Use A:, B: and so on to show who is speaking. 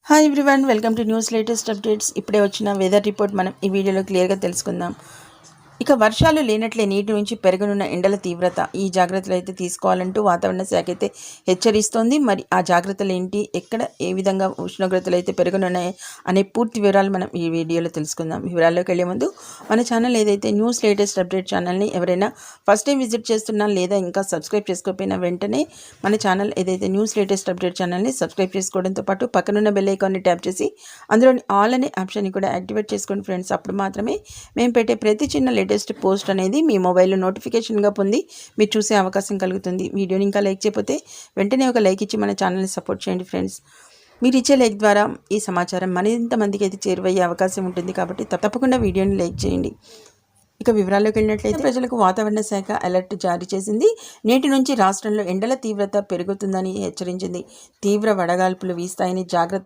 A: Hi everyone, welcome to news latest updates. ఇప్పుడే వచ్చిన weather report మనం ఈ వీడియోలో క్లియర్గా తెలుసుకుందాం. ఇక వర్షాలు లేనట్లే నీటి నుంచి పెరగనున్న ఎండల తీవ్రత, ఈ జాగ్రత్తలు అయితే తీసుకోవాలంటూ వాతావరణ శాఖ అయితే హెచ్చరిస్తోంది. మరి ఆ జాగ్రత్తలు ఏంటి, ఎక్కడ ఏ విధంగా ఉష్ణోగ్రతలు అయితే పెరగనున్నాయి అనే పూర్తి వివరాలు మనం ఈ వీడియోలో తెలుసుకుందాం. వివరాల్లోకి వెళ్ళే ముందు మన ఛానల్ ఏదైతే న్యూస్ లేటెస్ట్ అప్డేట్ ఛానల్ని ఎవరైనా ఫస్ట్ టైం విజిట్ చేస్తున్నా లేదా ఇంకా సబ్స్క్రైబ్ చేసుకోకపోయినా వెంటనే మన ఛానల్ ఏదైతే న్యూస్ లేటెస్ట్ అప్డేట్ ఛానల్ని సబ్స్క్రైబ్ చేసుకోవడంతో పాటు పక్కనున్న బెల్ ఐకాన్ని ట్యాప్ చేసి అందులోని ఆల్ అనే ఆప్షన్ని కూడా యాక్టివేట్ చేసుకోండి ఫ్రెండ్స్. అప్పుడు మాత్రమే మేము పెట్టే ప్రతి చిన్న లేటెస్ట్ పోస్ట్ అనేది మీ మొబైల్లో నోటిఫికేషన్గా పొంది మీరు చూసే అవకాశం కలుగుతుంది. వీడియోని ఇంకా లైక్ చేయకపోతే వెంటనే ఒక లైక్ ఇచ్చి మన ఛానల్ని సపోర్ట్ చేయండి ఫ్రెండ్స్. మీరు ఇచ్చే లైక్ ద్వారా ఈ సమాచారం మరింత మందికి అయితే చేరువయ్యే అవకాశం ఉంటుంది, కాబట్టి తప్పకుండా వీడియోని లైక్ చేయండి. ఇక వివరాల్లోకి వెళ్ళినట్లయితే ప్రజలకు వాతావరణ శాఖ అలర్ట్ జారీ చేసింది. నేటి నుంచి రాష్ట్రంలో ఎండల తీవ్రత పెరుగుతుందని హెచ్చరించింది. తీవ్ర వడగాల్పులు వీస్తాయని జాగ్రత్త